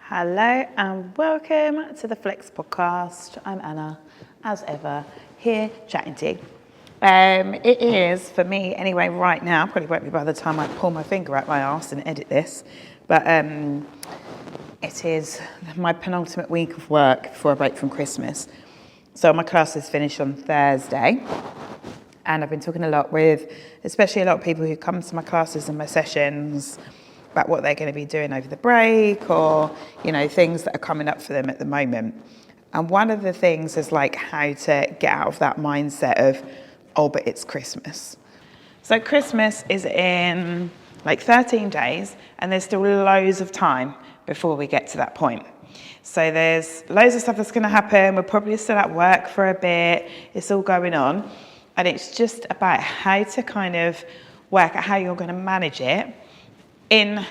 Hello and welcome to the Flex podcast. I'm Anna, as ever, here chatting to you. It is, for me anyway, right now, probably won't be by the time I pull my finger out my arse and edit this, but it is my penultimate week of work before I break from Christmas. So my classes finish on Thursday, and I've been talking a lot with, especially a lot of people who come to my classes and my sessions, about what they're going to be doing over the break or, things that are coming up for them at the moment. And one of the things is like how to get out of that mindset of, oh, but it's Christmas. So Christmas is in like 13 days and there's still loads of time before we get to that point. So there's loads of stuff that's going to happen. We're probably still at work for a bit. It's all going on. And it's just about how to kind of work out how you're going to manage it in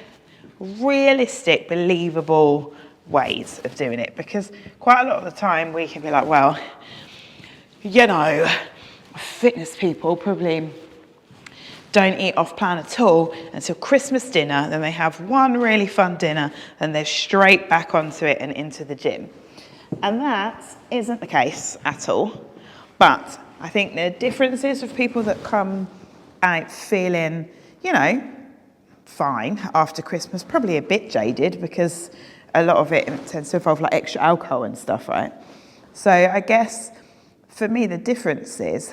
realistic, believable ways of doing it. Because quite a lot of the time we can be like, well, fitness people probably don't eat off plan at all until Christmas dinner. Then they have one really fun dinner and they're straight back onto it and into the gym. And that isn't the case at all. But I think the differences of people that come out feeling, fine after Christmas, probably a bit jaded because a lot of it tends to involve like extra alcohol and stuff, right? So I guess for me the difference is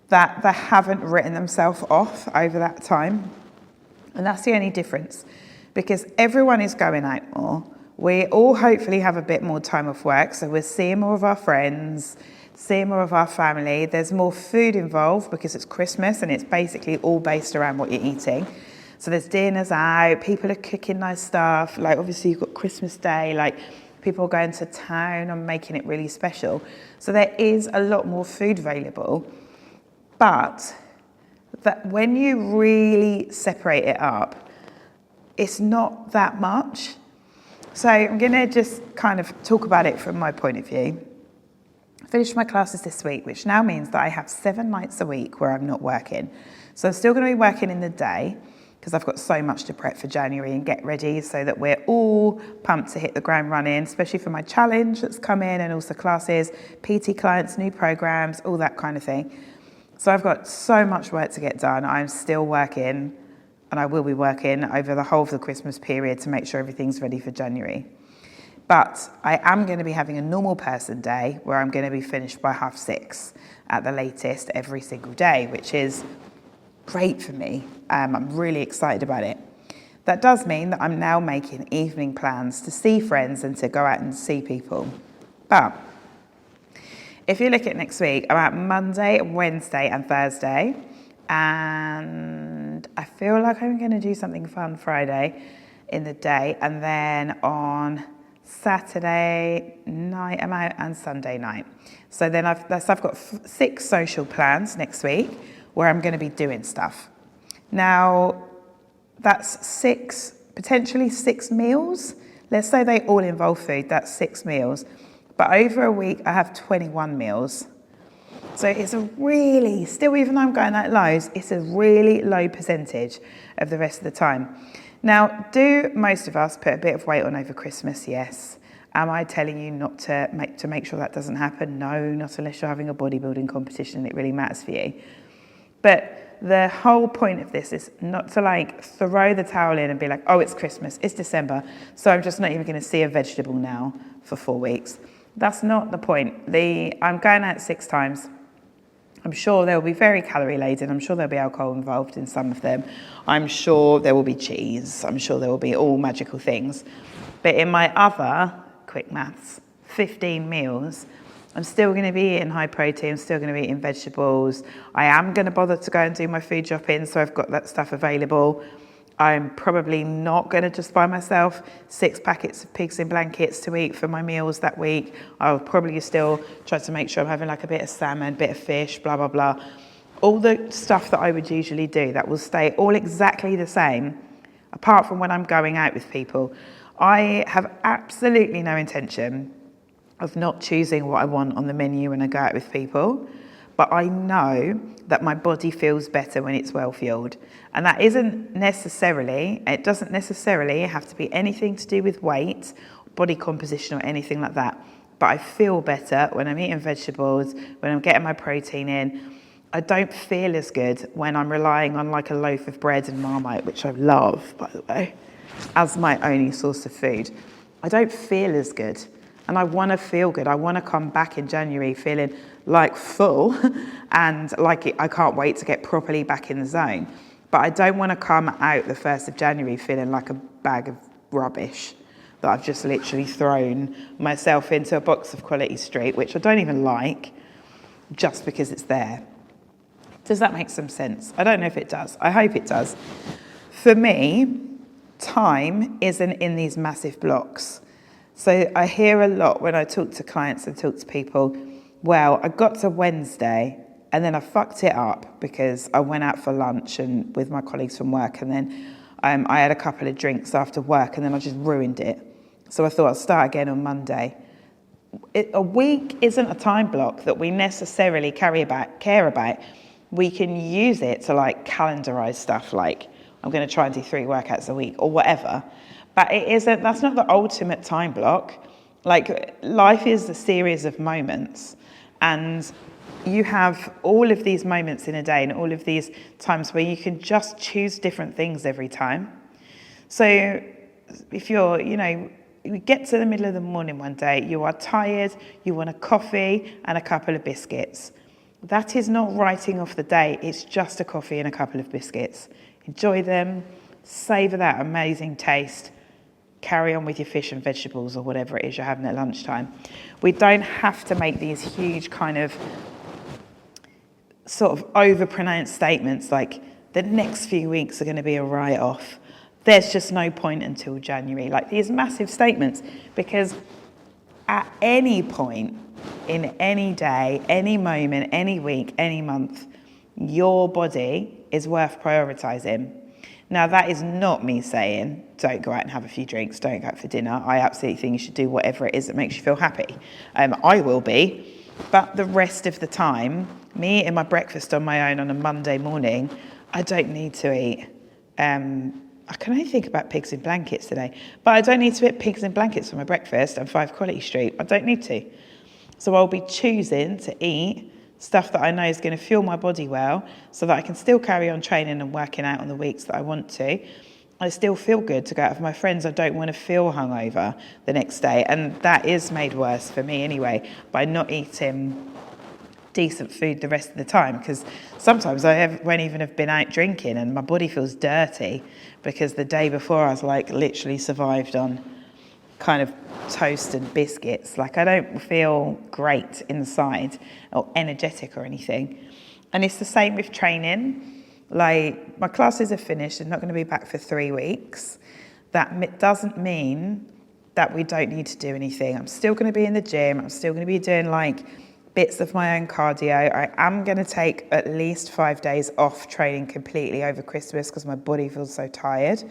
that they haven't written themselves off over that time, and that's the only difference, because everyone is going out more. We all hopefully have a bit more time off work, so we're seeing more of our friends, seeing more of our family. There's more food involved because it's Christmas and it's basically all based around what you're eating. So there's dinners out, people are cooking nice stuff, like obviously you've got Christmas Day, like people are going to town and making it really special. So there is a lot more food available, but that when you really separate it up, it's not that much. So I'm gonna just kind of talk about it from my point of view. I finished my classes this week, which now means that I have 7 nights a week where I'm not working. So I'm still gonna be working in the day, because I've got so much to prep for January and get ready so that we're all pumped to hit the ground running, especially for my challenge that's come in and also classes, PT clients, new programs, all that kind of thing. So I've got so much work to get done. I'm still working, and I will be working over the whole of the Christmas period to make sure everything's ready for January. But I am going to be having a normal person day where I'm going to be finished by 6:30 at the latest every single day, which is great for me. I'm really excited about it. That does mean that I'm now making evening plans to see friends and to go out and see people. But if you look at next week, I'm out Monday, Wednesday and Thursday. And I feel like I'm going to do something fun Friday in the day. And then on Saturday night I'm out and Sunday night. So then I've got 6 social plans next week where I'm going to be doing stuff. Now, that's potentially 6 meals. Let's say they all involve food, that's 6 meals. But over a week, I have 21 meals. So it's still even though I'm going out loads, it's a really low percentage of the rest of the time. Now, do most of us put a bit of weight on over Christmas? Yes. Am I telling you not to make sure that doesn't happen? No, not unless you're having a bodybuilding competition and it really matters for you. But the whole point of this is not to throw the towel in and be like, oh, it's Christmas, it's December, so I'm just not even going to see a vegetable now for 4 weeks. That's not the point. I'm going out 6 times. I'm sure they'll be very calorie laden. I'm sure there'll be alcohol involved in some of them. I'm sure there will be cheese. I'm sure there will be all magical things. But in my other, quick maths, 15 meals, I'm still going to be eating high protein, I'm still going to be eating vegetables. I am going to bother to go and do my food shopping, so I've got that stuff available. I'm probably not going to just buy myself 6 packets of pigs in blankets to eat for my meals that week. I'll probably still try to make sure I'm having a bit of salmon, a bit of fish, blah, blah, blah. All the stuff that I would usually do, that will stay all exactly the same, apart from when I'm going out with people. I have absolutely no intention of not choosing what I want on the menu when I go out with people. but I know that my body feels better when it's well fueled. And that doesn't necessarily have to be anything to do with weight, body composition, or anything like that. But I feel better when I'm eating vegetables, when I'm getting my protein in. I don't feel as good when I'm relying on like a loaf of bread and Marmite, which I love, by the way, as my only source of food. I don't feel as good. And I want to feel good. I want to come back in January feeling like full and like I can't wait to get properly back in the zone. But I don't want to come out the 1st of January feeling like a bag of rubbish that I've just literally thrown myself into a box of Quality Street, which I don't even like, just because it's there. Does that make some sense? I don't know if it does. I hope it does. For me, time isn't in these massive blocks. So I hear a lot when I talk to clients and talk to people, well, I got to Wednesday and then I fucked it up because I went out for lunch and with my colleagues from work, and then I had a couple of drinks after work, and then I just ruined it. So I thought I'll start again on Monday. A week isn't a time block that we necessarily care about. We can use it to like calendarize stuff, like I'm going to try and do 3 workouts a week or whatever. But that's not the ultimate time block. Like, life is a series of moments, and you have all of these moments in a day and all of these times where you can just choose different things every time. So if you get to the middle of the morning one day, you are tired, you want a coffee and a couple of biscuits. That is not writing off the day. It's just a coffee and a couple of biscuits. Enjoy them, savor that amazing taste, carry on with your fish and vegetables or whatever it is you're having at lunchtime. We don't have to make these huge kind of sort of over-pronounced statements like the next few weeks are going to be a write-off. There's just no point until January. Like these massive statements, because at any point in any day, any moment, any week, any month, your body is worth prioritizing. Now, that is not me saying don't go out and have a few drinks, don't go out for dinner. I absolutely think you should do whatever it is that makes you feel happy. I will be. But the rest of the time, me eating my breakfast on my own on a Monday morning, I don't need to eat. I can only think about pigs in blankets today, but I don't need to eat pigs in blankets for my breakfast and 5 Quality Street. I don't need to. So I'll be choosing to eat stuff that I know is going to fuel my body well so that I can still carry on training and working out on the weeks that I want to. I still feel good to go out with my friends. I don't want to feel hungover the next day. And that is made worse for me anyway by not eating decent food the rest of the time, because sometimes I won't even have been out drinking and my body feels dirty because the day before I was like literally survived on kind of toast and biscuits. Like I don't feel great inside or energetic or anything. And it's the same with training. Like my classes are finished and not going to be back for 3 weeks. That doesn't mean that we don't need to do anything. I'm still going to be in the gym. I'm still going to be doing like bits of my own cardio. I am going to take at least 5 days off training completely over Christmas because my body feels so tired.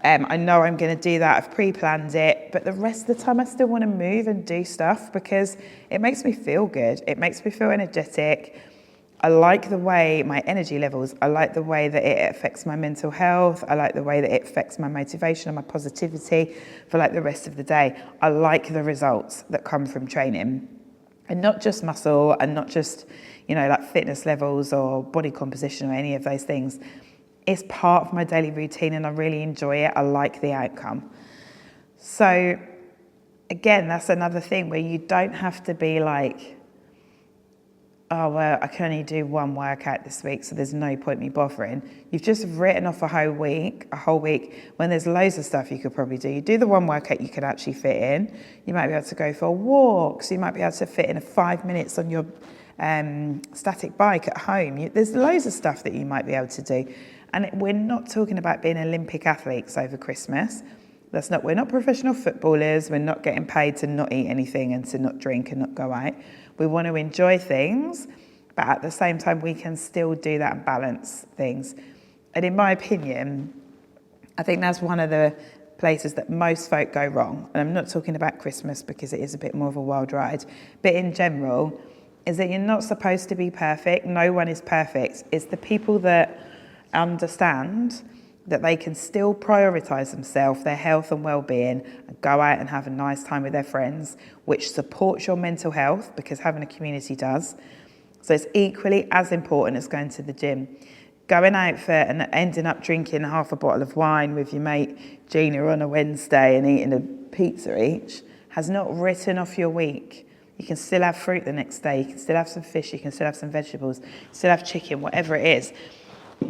I know I'm going to do that. I've pre-planned it. But the rest of the time I still want to move and do stuff because it makes me feel good. It makes me feel energetic. I like the way my energy levels, I like the way that it affects my mental health. I like the way that it affects my motivation and my positivity for like the rest of the day. I like the results that come from training. And not just muscle and not just, like fitness levels or body composition or any of those things. It's part of my daily routine and I really enjoy it. I like the outcome. So again, that's another thing where you don't have to be like, oh, well, I can only do 1 workout this week, so there's no point me bothering. You've just written off a whole week, when there's loads of stuff you could probably do. You do the 1 workout you could actually fit in. You might be able to go for a walk, so you might be able to fit in 5 minutes on your static bike at home. There's loads of stuff that you might be able to do. And we're not talking about being Olympic athletes over Christmas. We're not professional footballers. We're not getting paid to not eat anything and to not drink and not go out. We want to enjoy things, but at the same time, we can still do that and balance things. And in my opinion, I think that's one of the places that most folk go wrong. And I'm not talking about Christmas because it is a bit more of a wild ride, but in general, is that you're not supposed to be perfect. No one is perfect. It's the people that understand that they can still prioritise themselves, their health and well-being, and go out and have a nice time with their friends, which supports your mental health, because having a community does. So it's equally as important as going to the gym. Going out for and ending up drinking half a bottle of wine with your mate Gina on a Wednesday and eating a pizza each has not written off your week. You can still have fruit the next day, you can still have some fish, you can still have some vegetables, still have chicken, whatever it is.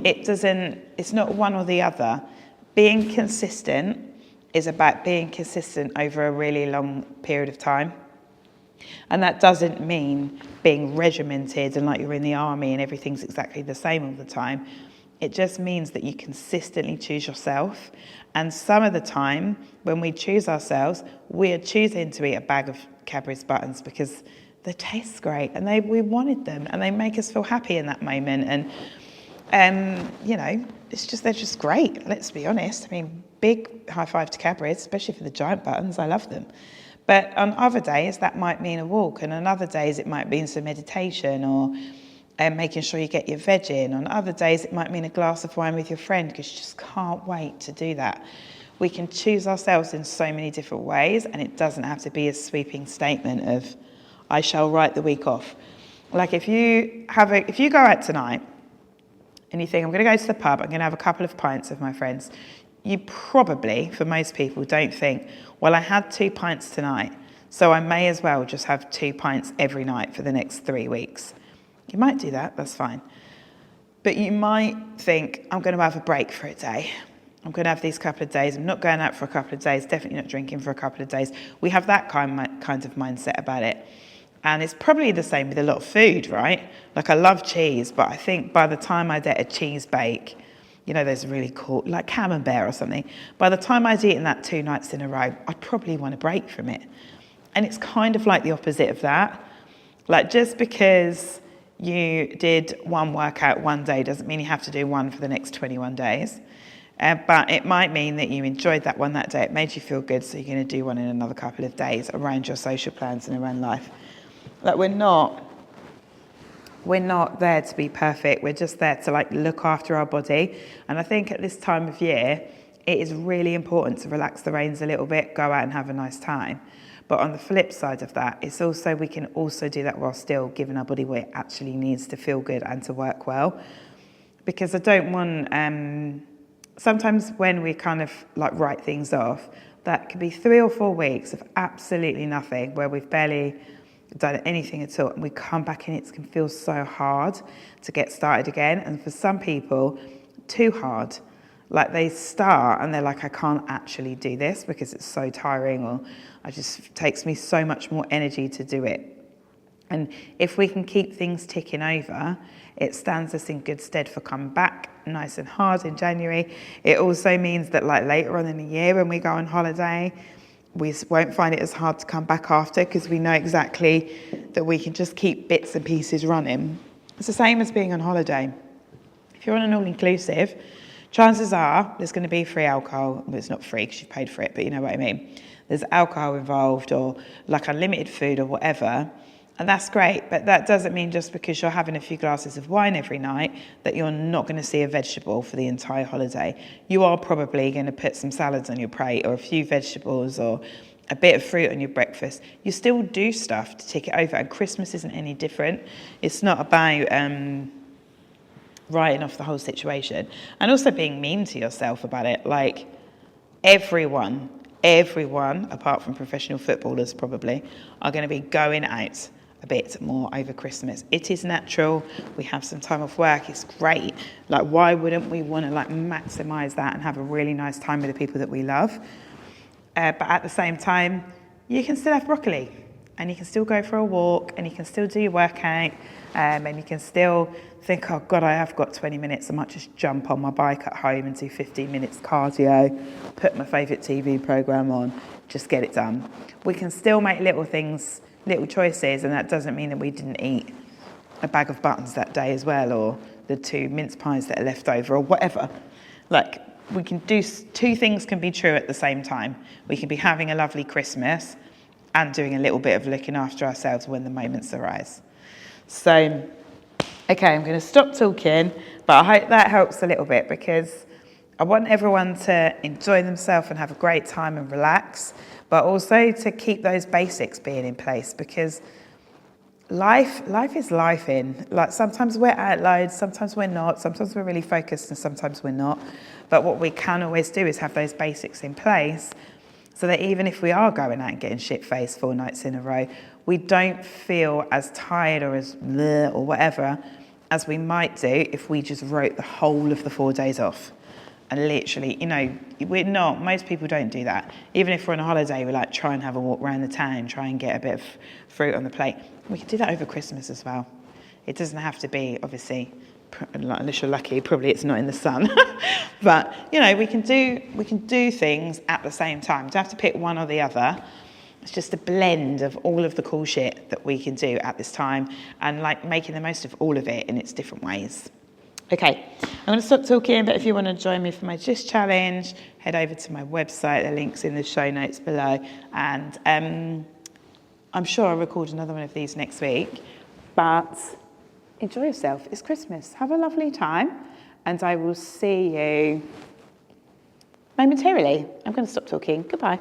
It's not one or the other. Being consistent is about being consistent over a really long period of time. And that doesn't mean being regimented and like you're in the army and everything's exactly the same all the time. It just means that you consistently choose yourself. And some of the time, when we choose ourselves, we are choosing to eat a bag of Cadbury's buttons because they taste great and we wanted them and they make us feel happy in that moment. And, they're just great, let's be honest. I mean, big high five to Cadbury's, especially for the giant buttons. I love them. But on other days, that might mean a walk. And on other days, it might mean some meditation or making sure you get your veg in. On other days, it might mean a glass of wine with your friend because you just can't wait to do that. We can choose ourselves in so many different ways, and it doesn't have to be a sweeping statement of, I shall write the week off. Like if you go out tonight and you think, I'm going to go to the pub, I'm going to have a couple of pints with my friends, you probably, for most people, don't think, well, I had 2 pints tonight, so I may as well just have 2 pints every night for the next 3 weeks. You might do that, that's fine. But you might think, I'm going to have a break for a day. I'm going to have these couple of days. I'm not going out for a couple of days, definitely not drinking for a couple of days. We have that kind of mindset about it. And it's probably the same with a lot of food, right? Like I love cheese, but I think by the time I'd eat a cheese bake, those really cool, like camembert or something, by the time I'd eaten that 2 nights in a row, I'd probably want a break from it. And it's kind of like the opposite of that. Like just because you did one workout one day doesn't mean you have to do one for the next 21 days. But it might mean that you enjoyed that one that day. It made you feel good, so you're going to do one in another couple of days around your social plans and around life. Like we're not there to be perfect. We're just there to look after our body. And I think at this time of year, it is really important to relax the reins a little bit, go out and have a nice time. But on the flip side of that, we can also do that while still giving our body what it actually needs to feel good and to work well. Because I don't want, sometimes when we kind of write things off, that could be 3 or 4 weeks of absolutely nothing where we've barely done anything at all, and we come back and it can feel so hard to get started again. And for some people, too hard. Like they start and they're like, I can't actually do this because it's so tiring, or it takes me so much more energy to do it. And if we can keep things ticking over, it stands us in good stead for coming back nice and hard in January. It also means that later on in the year when we go on holiday, we won't find it as hard to come back after because we know exactly that we can just keep bits and pieces running. It's the same as being on holiday. If you're on an all-inclusive, chances are there's going to be free alcohol. Well, it's not free because you've paid for it, but you know what I mean. There's alcohol involved or unlimited food or whatever. And that's great, but that doesn't mean just because you're having a few glasses of wine every night that you're not going to see a vegetable for the entire holiday. You are probably going to put some salads on your plate or a few vegetables or a bit of fruit on your breakfast. You still do stuff to tick it over, and Christmas isn't any different. It's not about writing off the whole situation. And also being mean to yourself about it. Everyone, apart from professional footballers probably, are going to be going out a bit more over Christmas. It is natural. We have some time off work. It's great. Why wouldn't we want to maximize that and have a really nice time with the people that we love? But at the same time, you can still have broccoli and you can still go for a walk and you can still do your workout and you can still think, oh God, I have got 20 minutes. I might just jump on my bike at home and do 15 minutes cardio, put my favourite TV programme on, just get it done. We can still make little choices, and that doesn't mean that we didn't eat a bag of buttons that day as well, or the 2 mince pies that are left over, or whatever. We can do 2 things can be true at the same time. We can be having a lovely Christmas and doing a little bit of looking after ourselves when the moments arise. So, okay, I'm going to stop talking, but I hope that helps a little bit, because I want everyone to enjoy themselves and have a great time and relax, but also to keep those basics being in place, because life is life in. Like, sometimes we're at loads, sometimes we're not, sometimes we're really focused and sometimes we're not. But what we can always do is have those basics in place, so that even if we are going out and getting shit-faced 4 nights in a row, we don't feel as tired or as bleh or whatever as we might do if we just wrote the whole of the 4 days off. And literally, you know, most people don't do that. Even if we're on a holiday, we like try and have a walk around the town, try and get a bit of fruit on the plate. We can do that over Christmas as well. It doesn't have to be, obviously, unless you're lucky, probably it's not in the sun. But, you know, we can do things at the same time. You don't have to pick one or the other. It's just a blend of all of the cool shit that we can do at this time, and like making the most of all of it in its different ways. Okay, I'm going to stop talking, but if you want to join me for my Gist Challenge, head over to my website. The link's in the show notes below. And I'm sure I'll record another one of these next week. But enjoy yourself. It's Christmas. Have a lovely time. And I will see you momentarily. I'm going to stop talking. Goodbye.